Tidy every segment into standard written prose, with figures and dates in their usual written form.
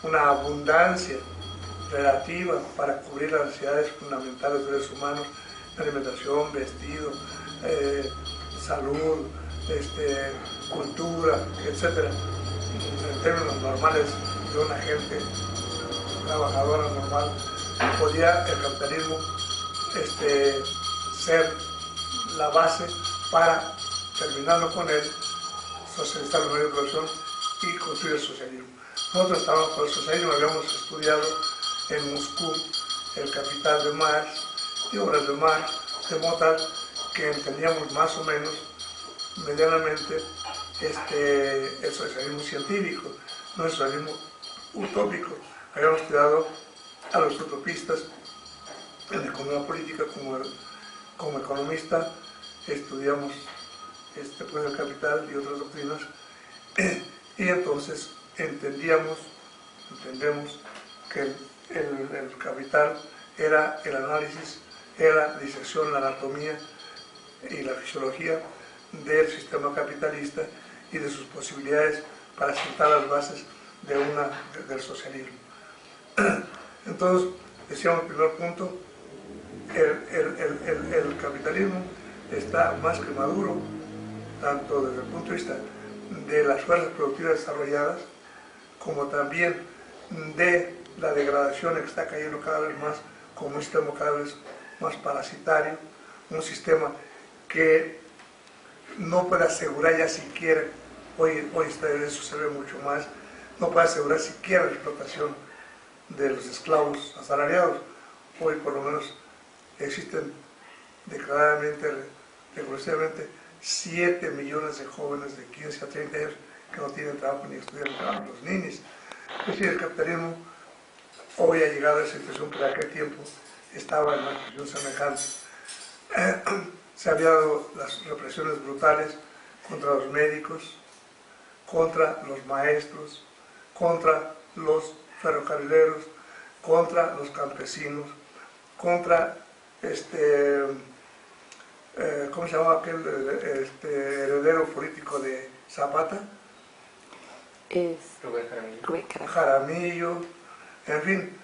una abundancia relativa para cubrir las necesidades fundamentales de los seres humanos, alimentación, vestido, salud, cultura, etc. En términos normales de una gente trabajadora normal, podía el capitalismo ser la base para, terminando con él, socializar los medios de producción y construir el socialismo. Nosotros estábamos por el socialismo, habíamos estudiado en Moscú el Capital de Marx y obras de Marx, de modo tal que entendíamos más o menos, medianamente, el socialismo científico, no el socialismo utópico. Habíamos estudiado a los utopistas en economía política. Como economista estudiamos pues, el Capital y otras doctrinas, y entonces entendemos que el Capital era el análisis, era la disección, la anatomía y la fisiología del sistema capitalista y de sus posibilidades para sentar las bases del socialismo. Entonces, decíamos, el primer punto, el capitalismo está más que maduro, tanto desde el punto de vista de las fuerzas productivas desarrolladas, como también de la degradación que está cayendo cada vez más, como un sistema cada vez más parasitario, un sistema que no puede asegurar ya siquiera, hoy eso se ve mucho más, no puede asegurar siquiera la explotación de los esclavos asalariados. Hoy por lo menos existen declaradamente, reconocitivamente, 7 millones de jóvenes de 15 a 30 años que no tienen trabajo ni estudian trabajo, los ninis. Es decir, el capitalismo hoy ha llegado a esa situación que en aquel tiempo estaba en una situación semejante. Se habían dado las represiones brutales contra los médicos, contra los maestros, contra los ferrocarrileros, contra los campesinos, contra ¿cómo se llamaba aquel heredero político de Zapata? Rubén Jaramillo, en fin,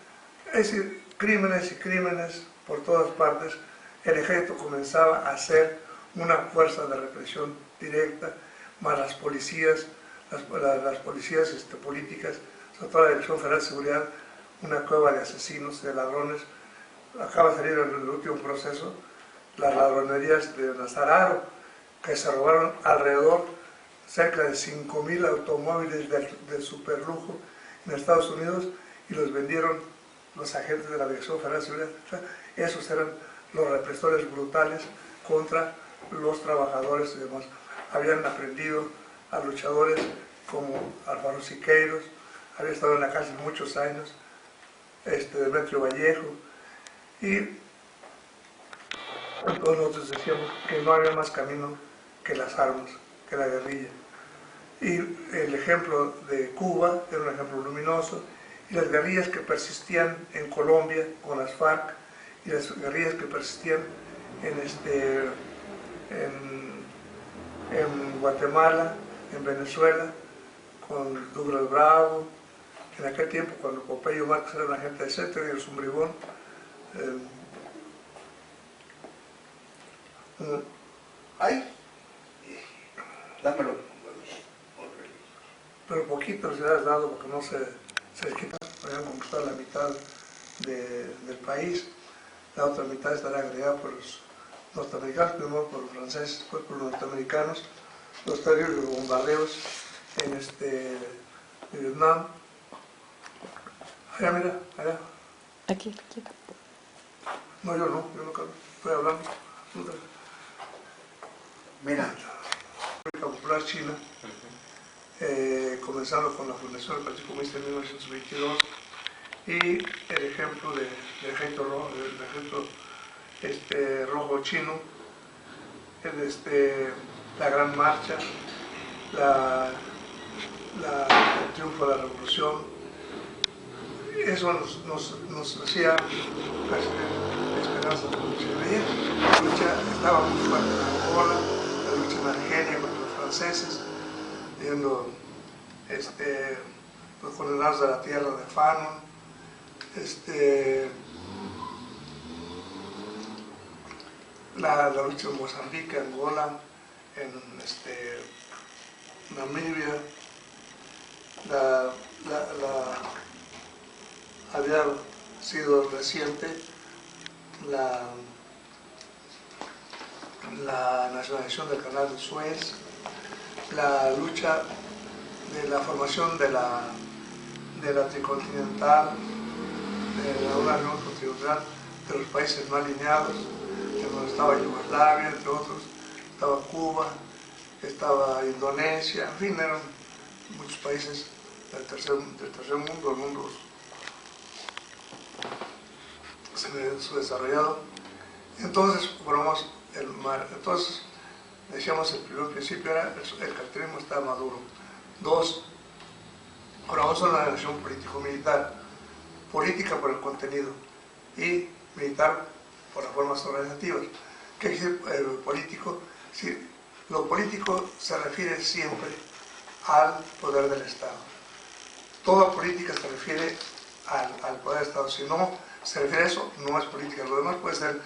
es decir, crímenes y crímenes por todas partes. El ejército comenzaba a ser una fuerza de represión directa, más las policías, las policías políticas, sobre todo la Dirección Federal de Seguridad, una cueva de asesinos, de ladrones. Acaba de salir en el último proceso las ladronerías de Nazararo, que se robaron alrededor cerca de 5,000 automóviles de superlujo en Estados Unidos y los vendieron los agentes de la Dirección Federal de Seguridad. O sea, esos eran los represores brutales contra los trabajadores y demás. Habían aprendido a luchadores como Alfaro Siqueiros, había estado en la cárcel muchos años, Demetrio Vallejo, y entonces nosotros decíamos que no había más camino que las armas, que la guerrilla. Y el ejemplo de Cuba era un ejemplo luminoso, y las guerrillas que persistían en Colombia con las FARC, y las guerrillas que persistían en Guatemala, en Venezuela, con Douglas Bravo, en aquel tiempo cuando Popeye Márquez era un agente de Cetre y el Zumbribón. ¡Ay! Dámelo. Pero poquito se ha dado porque no se les quita, habían conquistado la mitad del país, la otra mitad estará agregada por los norteamericanos, primero por los franceses, después por los norteamericanos, los terribles bombardeos en Vietnam. Allá, mira, allá. Aquí. No, yo no estoy hablando. Mira. República Popular China, comenzando con la fundación del Partido Comunista en 1922, y el ejemplo del ejército rojo chino, la Gran Marcha, el triunfo de la Revolución. Eso nos hacía esperanzas cuando se veía. La lucha estaba muy fuerte en Angola, la lucha en Argelia contra los franceses, viendo los condenados de la tierra de Fanon, la lucha en Mozambique, Angola, en Namibia, había sido reciente la nacionalización del canal de Suez, la lucha de la formación de la tricontinental, de la unión continental de los países no alineados, en donde estaba Yugoslavia, entre otros, estaba Cuba, estaba Indonesia, en fin, eran muchos países del tercer mundo, el mundo subdesarrollado. Entonces, formamos el mar. Entonces, decíamos, el primer principio era el capitalismo está maduro. Dos, formamos una nación político-militar, política por el contenido y militar por las formas organizativas. ¿Qué dice político? Sí, lo político se refiere siempre al poder del Estado. Toda política se refiere al poder del Estado. Si no se refiere a eso, no es política. Lo demás puede ser,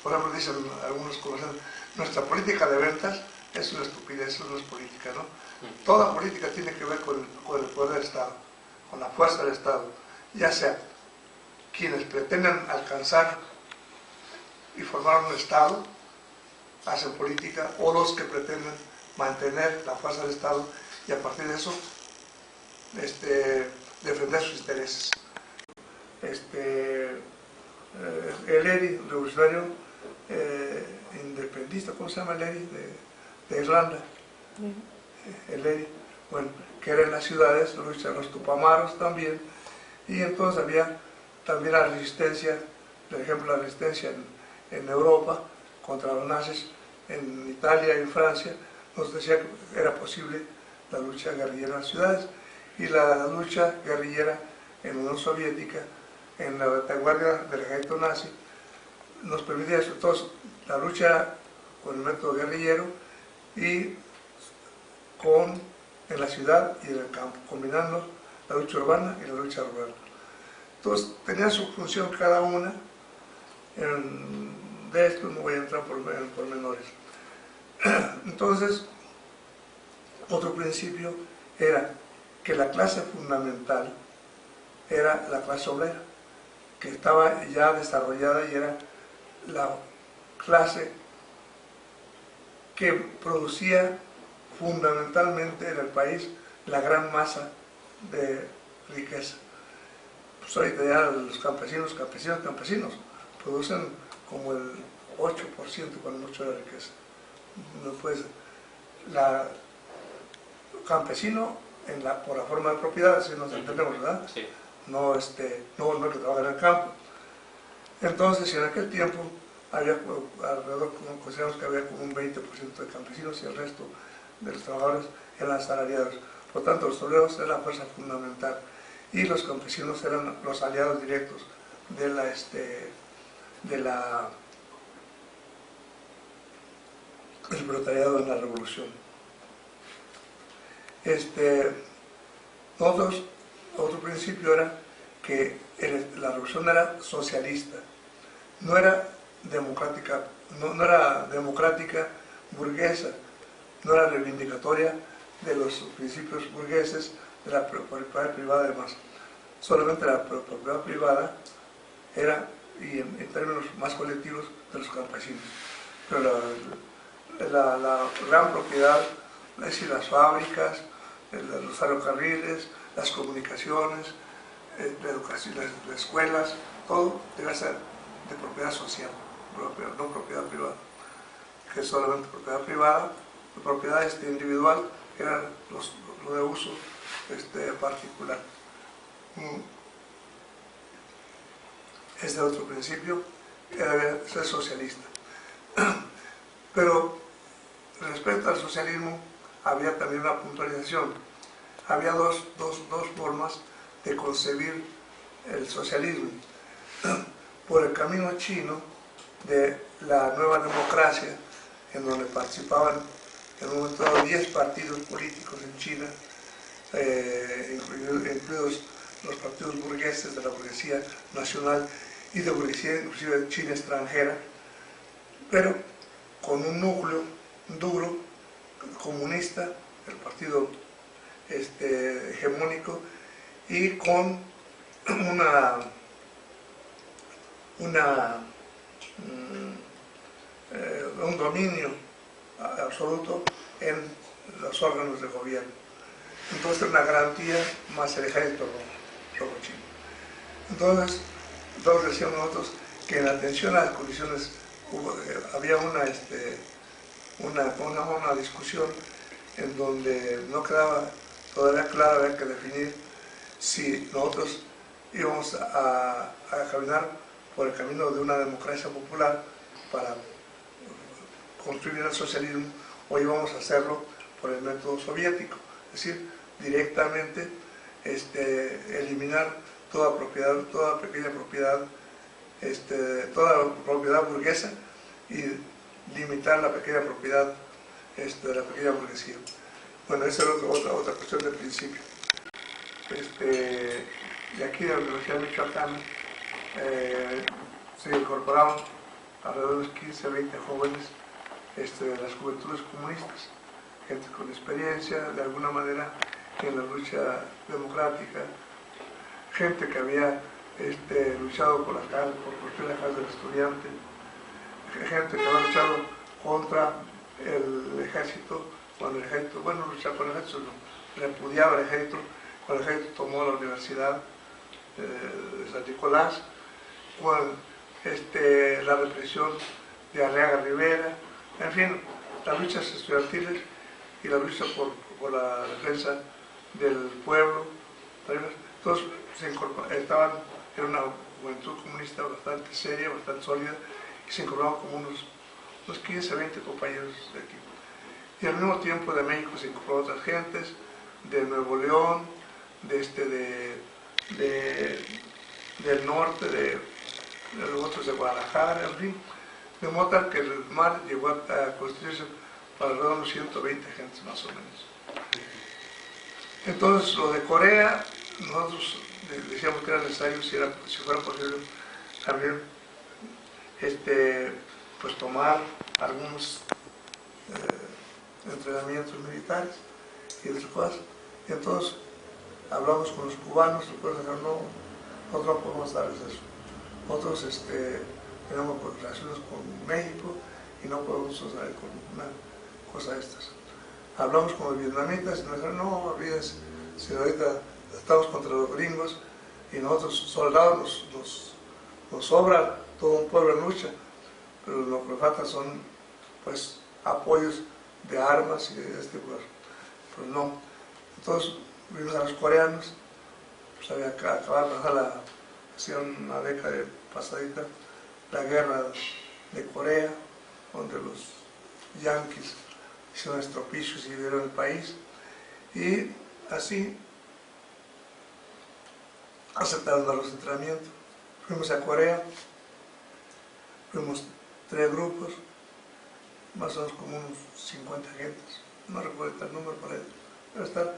por ejemplo, dicen algunos comerciantes, nuestra política de ventas es una estupidez, eso no es política, ¿no? Toda política tiene que ver con el poder del Estado, con la fuerza del Estado, ya sea quienes pretenden alcanzar y formar un Estado, hacen política, o los que pretenden mantener la fuerza del Estado y a partir de eso defender sus intereses. El ERI revolucionario independentista, ¿cómo se llama el ERI? De Irlanda. El ERI, bueno, que era en las ciudades, los tupamaros también, y entonces había también la resistencia, por ejemplo, la resistencia en Europa contra los nazis, en Italia y en Francia, nos decía que era posible la lucha guerrillera en las ciudades, y la lucha guerrillera en la Unión Soviética, en la retaguardia del ejército nazi, nos permitía sobre todo la lucha con el método guerrillero y en la ciudad y en el campo, combinando la lucha urbana y la lucha rural. Entonces tenía su función cada una. De esto no voy a entrar por menores. Entonces, otro principio era que la clase fundamental era la clase obrera, que estaba ya desarrollada y era la clase que producía fundamentalmente en el país la gran masa de riqueza. Pues ahorita ya los campesinos producen como el 8% cuando mucho de la riqueza. Pues campesino por la forma de propiedad, si nos entendemos, ¿verdad? Sí. No el que trabaja en el campo. Entonces, en aquel tiempo había alrededor, consideramos que había como un 20% de campesinos y el resto de los trabajadores eran asalariados. Por tanto, los obreros eran la fuerza fundamental y los campesinos eran los aliados directos del proletariado en la revolución. Otro principio era que la revolución era socialista, no era democrática, no era democrática burguesa, no era reivindicatoria de los principios burgueses de la propiedad privada, además. Solamente la propiedad privada era, y en términos más colectivos, de los campesinos. Pero la gran propiedad, es decir, las fábricas, los ferrocarriles, las comunicaciones, la educación, las escuelas, todo debe ser de propiedad social, no propiedad privada, que es solamente propiedad privada, propiedad individual, que eran lo de uso particular. Este otro principio era ser socialista. Pero respecto al socialismo había también una puntualización. Había dos formas de concebir el socialismo. Por el camino chino de la nueva democracia, en donde participaban en un momento dado 10 partidos políticos en China, incluidos los partidos burgueses de la burguesía nacional y de burguesía inclusive de China extranjera, pero con un núcleo duro comunista, el partido hegemónico, y con un dominio absoluto en los órganos de gobierno. Entonces una garantía más el ejército rojo chino. Entonces decíamos nosotros que en atención a las condiciones había una discusión en donde no quedaba todavía claro, había que definir si nosotros íbamos a caminar por el camino de una democracia popular para construir el socialismo, o íbamos a hacerlo por el método soviético, es decir, directamente eliminar toda propiedad, toda pequeña propiedad, toda propiedad burguesa, y limitar la pequeña propiedad de la pequeña burguesía. Bueno, esa era otra cuestión del principio. De aquí de la Universidad de Michoacán se incorporaron alrededor de 15 a 20 jóvenes de las juventudes comunistas, gente con experiencia de alguna manera en la lucha democrática, gente que había luchado por construir la casa del estudiante, gente que había luchado contra el ejército, cuando el ejército, bueno, luchar con el ejército, no, repudiaba el ejército, cuando el ejército tomó la universidad de San Nicolás, con la represión de Arriaga Rivera, en fin, las luchas estudiantiles y la lucha por la defensa del pueblo. Todos era una juventud comunista bastante seria, bastante sólida, y se incorporaron como unos 15 a 20 compañeros de aquí. Y al mismo tiempo de México se incorporaron otras gentes, de Nuevo León, del norte, de los otros de Guadalajara, en fin. De modo tal que el mar llegó a constituirse para alrededor de unos 120 gentes más o menos. Entonces, lo de Corea, nosotros decíamos que era necesario, si fuera posible, también pues tomar algunos entrenamientos militares y otras cosas. Y entonces hablamos con los cubanos, después dijeron, no, nosotros no podemos darles eso. Nosotros tenemos relaciones con México y no podemos usar con una cosa de estas. Hablamos con los vietnamitas y nos dijeron, no, olvídense, si ahorita estamos contra los gringos y nosotros soldados nos sobra todo un pueblo en lucha, pero lo que falta son pues apoyos de armas y de este tipo, pues no. Entonces vimos a los coreanos, pues había acabado de pasar hacía una década pasadita, la guerra de Corea, donde los yanquis hicieron estropicios y dividieron el país, y así aceptaron dar los entrenamientos. Fuimos a Corea, fuimos 3 grupos, más o menos como unos 50 gentes, no recuerdo el número por ahí, debe estar,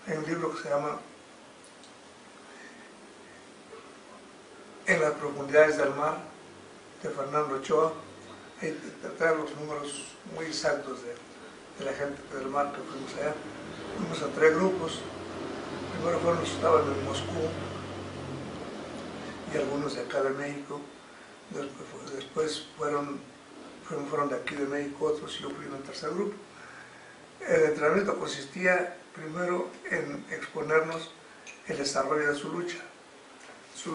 hay un libro que se llama En las profundidades del mar, de Fernando Ochoa. Ahí trae los números muy exactos de la gente del mar que fuimos allá. Fuimos a 3 grupos. Primero fueron los que estaban en Moscú y algunos de acá de México. Después fueron de aquí de México otros, y yo fui en el 3er grupo. El entrenamiento consistía primero en exponernos el desarrollo de su lucha.